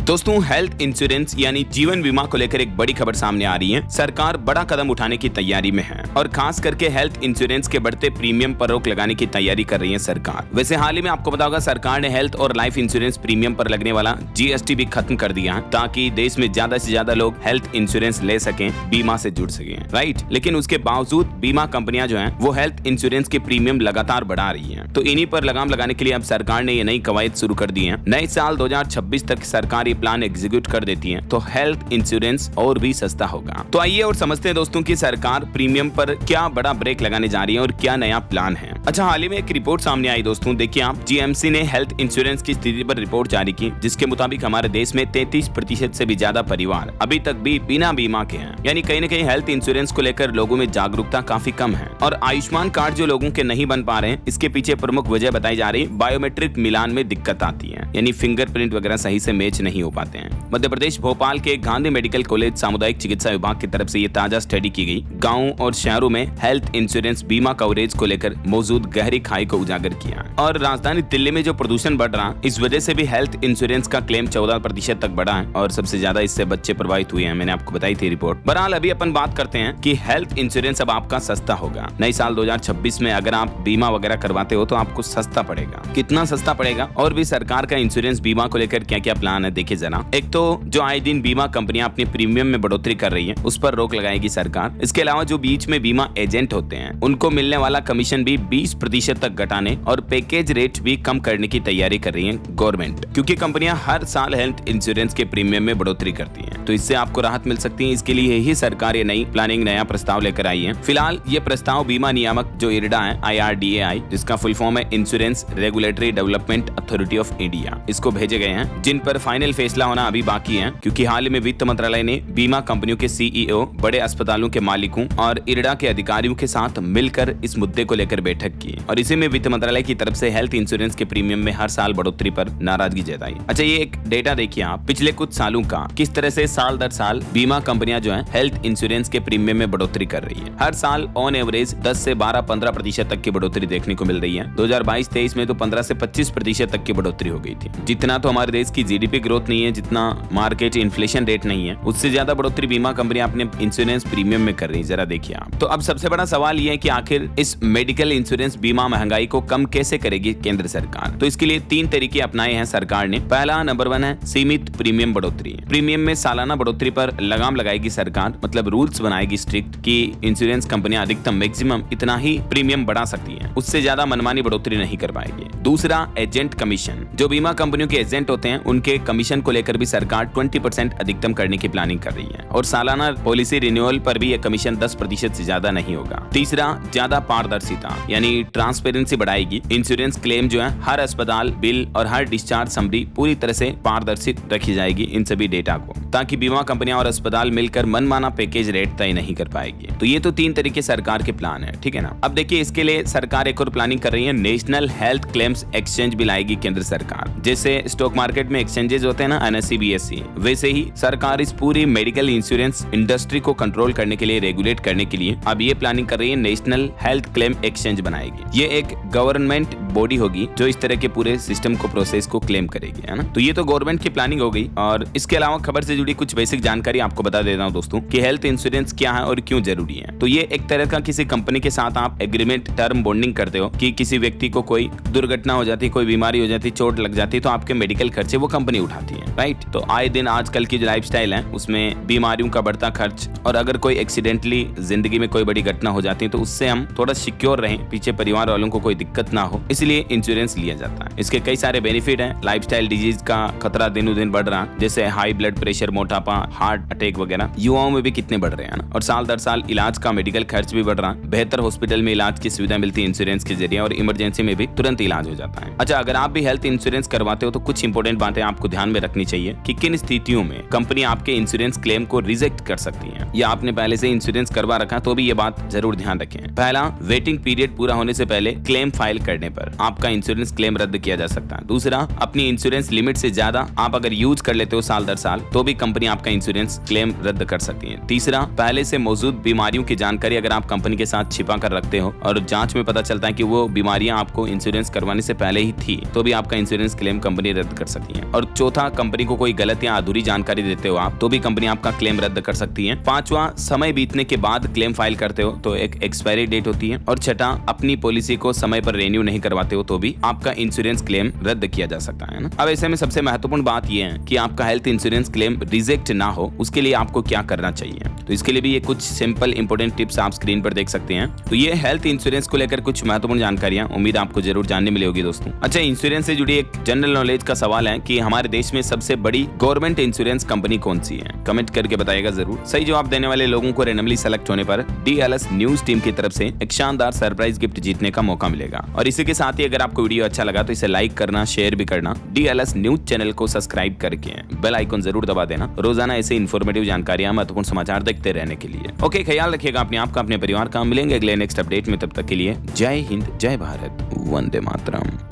दोस्तों, health insurance यानी जीवन बीमा को लेकर एक बड़ी खबर सामने आ रही है। सरकार बड़ा कदम उठाने की तैयारी में है और खास करके हेल्थ इंश्योरेंस के बढ़ते प्रीमियम पर रोक लगाने की तैयारी कर रही है सरकार। वैसे हाल ही में आपको पता होगा, सरकार ने हेल्थ और लाइफ इंश्योरेंस प्रीमियम पर लगने वाला जीएसटी भी खत्म कर दिया है, ताकि देश में ज्यादा से ज्यादा लोग हेल्थ इंश्योरेंस ले सकें, बीमा से जुड़ सकें, राइट। लेकिन उसके बावजूद बीमा कंपनियां जो हैं वो हेल्थ इंश्योरेंस के प्रीमियम लगातार बढ़ा रही हैं। तो इन्हीं पर लगाम लगाने के लिए अब सरकार ने ये नई कवायद शुरू कर दी है। नए साल 2026 तक सरकार ये प्लान एग्जीक्यूट कर देती है तो हेल्थ इंश्योरेंस और भी सस्ता होगा। तो आइए और समझते हैं दोस्तों कि सरकार प्रीमियम पर क्या बड़ा ब्रेक लगाने जा रही है और क्या नया प्लान है। अच्छा, हाल ही में एक रिपोर्ट सामने आई दोस्तों, देखिए आप, जीएमसी ने हेल्थ इंश्योरेंस की स्थिति पर रिपोर्ट जारी की, जिसके मुताबिक हमारे देश में 33% से भी ज्यादा परिवार अभी तक भी बिना बीमा के हैं। यानी कहीं न कहीं हेल्थ इंश्योरेंस को लेकर लोगों में जागरूकता काफी कम है। और आयुष्मान कार्ड जो लोगों के नहीं बन पा रहे हैं, इसके पीछे प्रमुख वजह बताई जा रही है बायोमेट्रिक मिलान में दिक्कत आती है, यानी फिंगरप्रिंट वगैरह सही से मैच नहीं हो पाते हैं। मध्य प्रदेश भोपाल के गांधी मेडिकल कॉलेज सामुदायिक चिकित्सा विभाग की तरफ से ये ताजा स्टडी की गई। गांवों और शहरों में हेल्थ इंश्योरेंस बीमा कवरेज को लेकर मौजूद गहरी खाई को उजागर किया। और राजधानी दिल्ली में जो प्रदूषण बढ़ रहा, इस वजह से भी हेल्थ इंश्योरेंस का क्लेम 14% तक बढ़ा है और सबसे ज्यादा इससे बच्चे प्रभावित हुए हैं। मैंने आपको बताई थी रिपोर्ट। बहरहाल अभी अपन बात करते हैं कि हेल्थ इंश्योरेंस अब आपका सस्ता होगा। नए साल 2026 में अगर आप बीमा वगैरह करवाते हो तो आपको सस्ता पड़ेगा। कितना सस्ता पड़ेगा और भी सरकार का इंश्योरेंस बीमा को लेकर क्या क्या प्लान है, देखिए जरा। एक तो जो आए दिन बीमा कंपनियां अपने प्रीमियम में बढ़ोतरी कर रही है, उस पर रोक लगाएगी सरकार। इसके अलावा जो बीच में बीमा एजेंट होते हैं, उनको मिलने वाला कमीशन भी 20% तक घटाने और पैकेज रेट भी कम करने की तैयारी कर रही है गवर्नमेंट, क्योंकि कंपनियां हर साल हेल्थ इंश्योरेंस के प्रीमियम में बढ़ोतरी करती हैं, तो इससे आपको राहत मिल सकती है। इसके लिए ही सरकार ये नई प्लानिंग, नया प्रस्ताव लेकर आई है। फिलहाल ये प्रस्ताव बीमा नियामक जो इरडा है, IRDAI, जिसका फुल फॉर्म है insurance regulatory development authority of India, इसको भेजे गए हैं, जिन पर फाइनल फैसला होना अभी बाकी है। क्योंकि हाल ही में वित्त मंत्रालय ने बीमा कंपनियों के CEO, बड़े अस्पतालों के मालिकों और इरडा के अधिकारियों के साथ मिलकर इस मुद्दे को लेकर बैठक की और इसी में वित्त मंत्रालय की तरफ से हेल्थ इंश्योरेंस के प्रीमियम में हर साल बढ़ोतरी पर नाराजगी जताई। अच्छा, ये एक डेटा देखिए आप, पिछले कुछ सालों का, किस तरह से साल दर साल बीमा कंपनियां जो है हेल्थ इंश्योरेंस के प्रीमियम में बढ़ोतरी कर रही है। हर साल ऑन एवरेज 10 से 12-15% तक की बढ़ोतरी देखने को मिल रही है। 2022-23 में तो 15 से 25% तक की बढ़ोतरी हो गई थी। जितना तो हमारे देश की GDP ग्रोथ नहीं है, जितना मार्केट इन्फ्लेशन रेट नहीं है, उससे ज्यादा बढ़ोतरी बीमा कंपनियां अपने इंश्योरेंस प्रीमियम में कर रही है। जरा देखिए आप। तो अब सबसे बड़ा सवाल ये है कि आखिर इस मेडिकल इंश्योरेंस बीमा महंगाई को कम कैसे करेगी केंद्र सरकार। तो इसके लिए 3 तरीके अपनाए हैं सरकार ने। पहला, नंबर 1 है सीमित प्रीमियम बढ़ोतरी। प्रीमियम में सालाना बढ़ोतरी पर लगाम लगाएगी सरकार, मतलब रूल्स बनाएगी स्ट्रिक्ट कि इंश्योरेंस कंपनियां अधिकतम मैक्सिमम इतना ही प्रीमियम बढ़ा सकती हैं, उससे ज्यादा मनमानी बढ़ोतरी नहीं कर पाएगी। दूसरा, एजेंट कमीशन। जो बीमा कंपनियों के एजेंट होते हैं, उनके कमीशन को लेकर भी सरकार 20% अधिकतम करने की प्लानिंग कर रही है और सालाना पॉलिसी रिन्यूअल पर भी यह कमीशन 10% से ज्यादा नहीं होगा। तीसरा, ज्यादा पारदर्शिता, यानी ट्रांसपेरेंसी बढ़ाएगी। इंश्योरेंस क्लेम जो है हर अस्पताल बिल और हर डिस्चार्ज समरी पूरी तरह से पारदर्शित रखी जाएगी इन सभी डेटा को, ताकि बीमा कंपनियां और अस्पताल मिलकर मनमाना पैकेज रेट तय नहीं कर पाएगी। तो ये तो 3 तरीके सरकार के प्लान है, ठीक है ना। अब देखिए, इसके लिए सरकार एक और प्लानिंग कर रही है, नेशनल हेल्थ क्लेम्स एक्सचेंज भी लाएगी केंद्र सरकार। जैसे स्टॉक मार्केट में एक्सचेंजेस होते हैं ना, NSE BSE, वैसे ही सरकार इस पूरी मेडिकल इंश्योरेंस इंडस्ट्री को कंट्रोल करने के लिए, रेगुलेट करने के लिए अब ये प्लानिंग कर रही है, नेशनल हेल्थ क्लेम एक्सचेंज बनाएगी। ये एक गवर्नमेंट बॉडी होगी जो इस तरह के पूरे सिस्टम को, प्रोसेस को क्लेम करेगी, है ना। तो ये तो गवर्नमेंट की प्लानिंग हो गई। और इसके अलावा खबर से जुड़ी कुछ बेसिक जानकारी आपको बता देता हूँ दोस्तों कि हेल्थ इंश्योरेंस क्या है और क्यों जरूरी है। तो ये एक तरह का किसी कंपनी के साथ आप एग्रीमेंट, टर्म बॉन्डिंग करते हो कि किसी व्यक्ति को कोई दुर्घटना हो जाती है, कोई बीमारी हो जाती है, चोट लग जाती है, तो आपके मेडिकल खर्चे वो कंपनी उठाती है, राइट। तो आए दिन आजकल की जो लाइफस्टाइल है उसमें बीमारियों का बढ़ता खर्च, और अगर कोई एक्सीडेंटली जिंदगी में कोई बड़ी घटना हो जाती है तो उससे हम थोड़ा सिक्योर रहें, पीछे परिवार वालों को कोई दिक्कत ना हो, इसलिए इंश्योरेंस लिया जाता है। इसके कई सारे बेनिफिट हैं। लाइफस्टाइल डिजीज का खतरा दिनों दिन बढ़ रहा है, जैसे हाई ब्लड प्रेशर, मोटापा, हार्ट अटैक वगैरह युवाओं में भी कितने बढ़ रहे हैं ना। और साल दर साल इलाज का मेडिकल खर्च भी बढ़ रहा है। बेहतर हॉस्पिटल में इलाज की सुविधा मिलती है इंश्योरेंस के जरिए और इमरजेंसी में भी तुरंत इलाज हो जाता है। अच्छा, अगर आप भी हेल्थ इंश्योरेंस करवाते हो तो कुछ इंपॉर्टेंट बातें आपको ध्यान में रखनी चाहिए कि किन स्थितियों में कंपनी आपके इंश्योरेंस क्लेम को रिजेक्ट कर सकती है, या आपने पहले से इंश्योरेंस करवा रखा तो भी ये बात जरूर ध्यान रखें। पहला, वेटिंग पीरियड पूरा होने से पहले क्लेम फाइल करने पर आपका इंश्योरेंस क्लेम रद्द किया जा सकता है। दूसरा, अपनी इंश्योरेंस लिमिट से ज्यादा आप अगर यूज कर लेते हो साल दर साल, तो भी कंपनी आपका इंश्योरेंस क्लेम रद्द कर सकती है। तीसरा, पहले से मौजूद बीमारियों की जानकारी अगर आप कंपनी के साथ छिपा कर रखते हो और जांच में पता चलता है कि वो बीमारियां आपको इंश्योरेंस करवाने से पहले ही थी, तो भी आपका इंश्योरेंस क्लेम कंपनी रद्द कर सकती है। और चौथा, कंपनी को कोई गलत या अधूरी जानकारी देते हो आप तो भी कंपनी आपका क्लेम रद्द कर सकती है। 5वां, समय बीतने के बाद क्लेम फाइल करते हो तो एक एक्सपायरी डेट होती है। और 6ठा, अपनी पॉलिसी को समय पर रेन्यू नहीं करवाते हो तो भी आपका इंश्योरेंस क्लेम रद्द किया जा सकता है ना। अब ऐसे में सबसे महत्वपूर्ण बात यह है कि आपका हेल्थ इंश्योरेंस क्लेम रिजेक्ट ना हो उसके लिए आपको क्या करना चाहिए। तो इसके लिए भी ये कुछ सिंपल इंपोर्टेंट टिप्स आप स्क्रीन पर देख सकते हैं। तो ये हेल्थ इंश्योरेंस को लेकर कुछ महत्वपूर्ण जानकारियां, उम्मीद आपको जरूर जानने मिली होगी दोस्तों। अच्छा, इंश्योरेंस से जुड़ी एक जनरल नॉलेज का सवाल है कि हमारे देश में सबसे बड़ी गवर्नमेंट इंश्योरेंस कंपनी कौन सी है? कमेंट करके बताइएगा जरूर। सही जवाब देने वाले लोगों को रैंडमली सेलेक्ट होने पर DLS न्यूज टीम की तरफ से एक शानदार सरप्राइज गिफ्ट जीतने का मौका मिलेगा। और इसी के साथ ही अगर आपको वीडियो अच्छा लगा तो इसे लाइक करना, शेयर भी करना, DLS न्यूज चैनल को सब्सक्राइब करके बेल आइकन जरूर दबा देना रोजाना ऐसे इन्फॉर्मेटिव जानकारियां, महत्वपूर्ण समाचार देखते रहने के लिए। ओके, ख्याल रखिएगा अपने आप का, अपने परिवार का। मिलेंगे अगले नेक्स्ट अपडेट में, तब तक के लिए जय हिंद, जय भारत, वंदे मातरम।